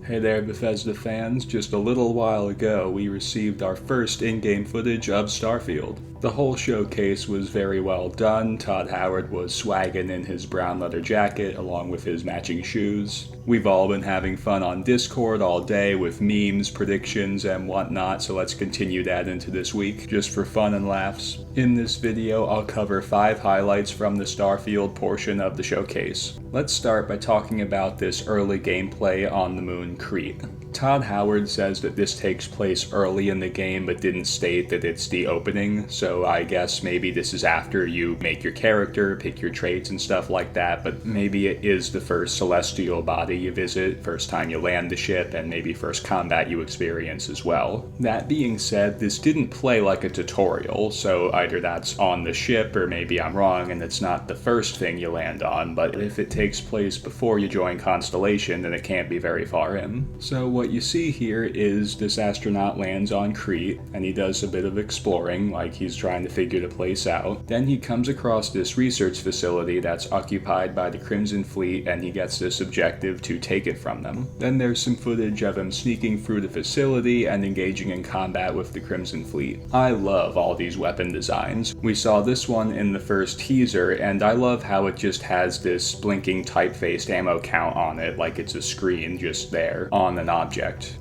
Hey there, Bethesda fans. Just a little while ago, we received our first in-game footage of Starfield. The whole showcase was very well done. Todd Howard was swagging in his brown leather jacket along with his matching shoes. We've all been having fun on Discord all day with memes, predictions, and whatnot, so let's continue that into this week, just for fun and laughs. In this video, I'll cover 5 highlights from the Starfield portion of the showcase. Let's start by talking about this early gameplay on the moon Kreet. Todd Howard says that this takes place early in the game but didn't state that it's the opening, so I guess maybe this is after you make your character, pick your traits and stuff like that, but maybe it is the first celestial body you visit, first time you land the ship, and maybe first combat you experience as well. That being said, this didn't play like a tutorial, so either that's on the ship or maybe I'm wrong and it's not the first thing you land on, but if it takes place before you join Constellation, then it can't be very far in. So what you see here is this astronaut lands on Kreet, and he does a bit of exploring, like he's trying to figure the place out. Then he comes across this research facility that's occupied by the Crimson Fleet, and he gets this objective to take it from them. Then there's some footage of him sneaking through the facility and engaging in combat with the Crimson Fleet. I love all these weapon designs. We saw this one in the first teaser, and I love how it just has this blinking type-faced ammo count on it, like it's a screen just there on an object.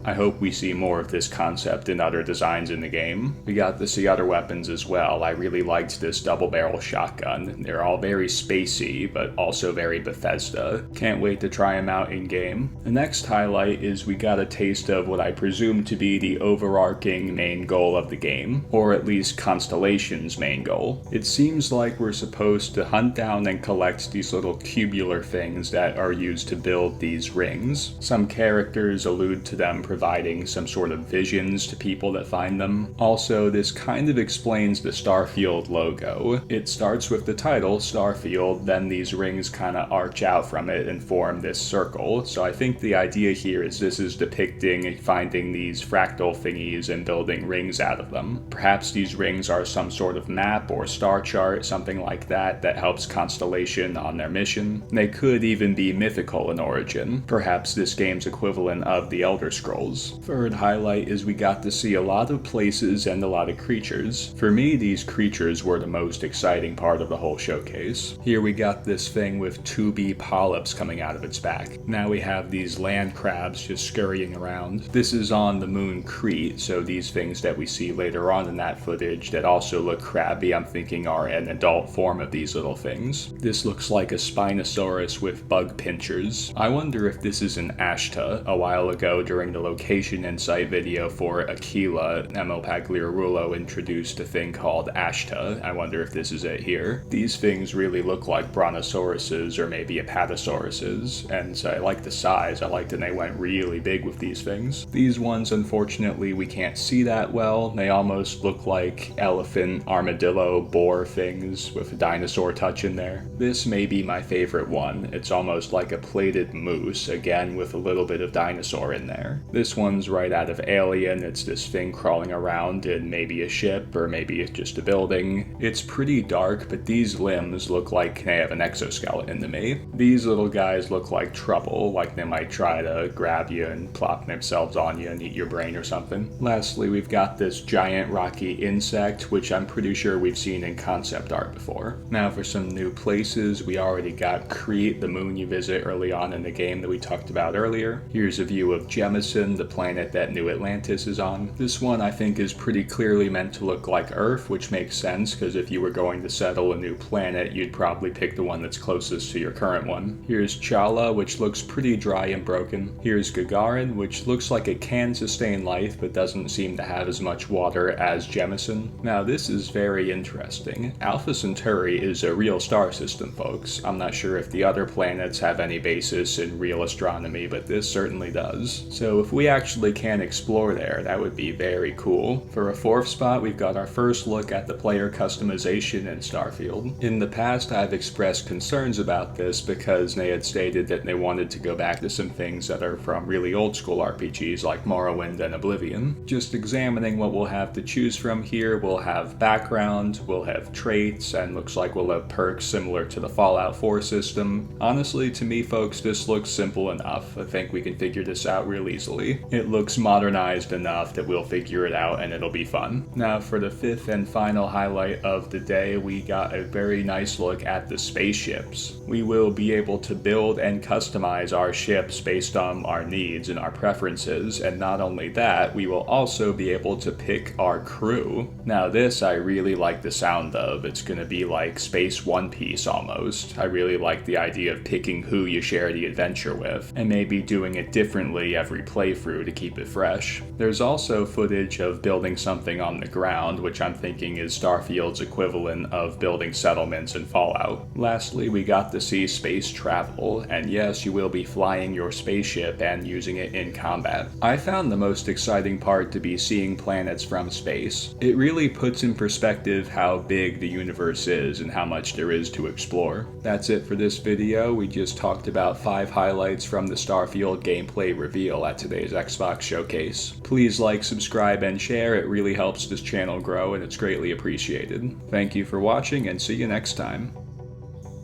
I hope we see more of this concept in other designs in the game. We got to see other weapons as well. I really liked this double-barrel shotgun. They're all very spacey, but also very Bethesda. Can't wait to try them out in-game. The next highlight is we got a taste of what I presume to be the overarching main goal of the game, or at least Constellation's main goal. It seems like we're supposed to hunt down and collect these little cubular things that are used to build these rings. Some characters allude to them providing some sort of visions to people that find them. Also, this kind of explains the Starfield logo. It starts with the title, Starfield, then these rings kind of arch out from it and form this circle. So I think the idea here is this is depicting finding these fractal thingies and building rings out of them. Perhaps these rings are some sort of map or star chart, something like that, that helps Constellation on their mission. They could even be mythical in origin. Perhaps this game's equivalent of the Elder Scrolls. Third highlight is we got to see a lot of places and a lot of creatures. For me, these creatures were the most exciting part of the whole showcase. Here we got this thing with 2B polyps coming out of its back. Now we have these land crabs just scurrying around. This is on the moon Kreet, so these things that we see later on in that footage that also look crabby, I'm thinking are an adult form of these little things. This looks like a Spinosaurus with bug pinchers. I wonder if this is an Ashta. A while ago, during the location insight video for Aquila, Emil Pagliarulo introduced a thing called Ashta. I wonder if this is it here. These things really look like brontosauruses or maybe apatosauruses, and so I like the size. I like that they went really big with these things. These ones, unfortunately, we can't see that well. They almost look like elephant, armadillo, boar things with a dinosaur touch in there. This may be my favorite one. It's almost like a plated moose, again with a little bit of dinosaur in there. This one's right out of Alien. It's this thing crawling around in maybe a ship or maybe it's just a building. It's pretty dark, but these limbs look like they have an exoskeleton to me. These little guys look like trouble, like they might try to grab you and plop themselves on you and eat your brain or something. Lastly, we've got this giant rocky insect, which I'm pretty sure we've seen in concept art before. Now for some new places, we already got Kreet, the moon you visit early on in the game that we talked about earlier. Here's a view of Jemison, the planet that New Atlantis is on. This one I think is pretty clearly meant to look like Earth, which makes sense because if you were going to settle a new planet, you'd probably pick the one that's closest to your current one. Here's Chala, which looks pretty dry and broken. Here's Gagarin, which looks like it can sustain life but doesn't seem to have as much water as Jemison. Now this is very interesting. Alpha Centauri is a real star system, folks. I'm not sure if the other planets have any basis in real astronomy, but this certainly does. So if we actually can explore there, that would be very cool. For a fourth spot, we've got our first look at the player customization in Starfield. In the past, I've expressed concerns about this because they had stated that they wanted to go back to some things that are from really old school RPGs like Morrowind and Oblivion. Just examining what we'll have to choose from here, we'll have background, we'll have traits, and looks like we'll have perks similar to the Fallout 4 system. Honestly, to me folks, this looks simple enough. I think we can figure this out real easily. It looks modernized enough that we'll figure it out and it'll be fun. Now for the fifth and final highlight of the day, we got a very nice look at the spaceships. We will be able to build and customize our ships based on our needs and our preferences, and not only that, we will also be able to pick our crew. Now this I really like the sound of. It's gonna be like Space One Piece almost. I really like the idea of picking who you share the adventure with, and maybe doing it differently every playthrough to keep it fresh. There's also footage of building something on the ground, which I'm thinking is Starfield's equivalent of building settlements in Fallout. Lastly, we got to see space travel, and yes, you will be flying your spaceship and using it in combat. I found the most exciting part to be seeing planets from space. It really puts in perspective how big the universe is and how much there is to explore. That's it for this video. We just talked about 5 highlights from the Starfield gameplay reveal at today's Xbox showcase. Please like, subscribe, and share. It really helps this channel grow and it's greatly appreciated. Thank you for watching and see you next time.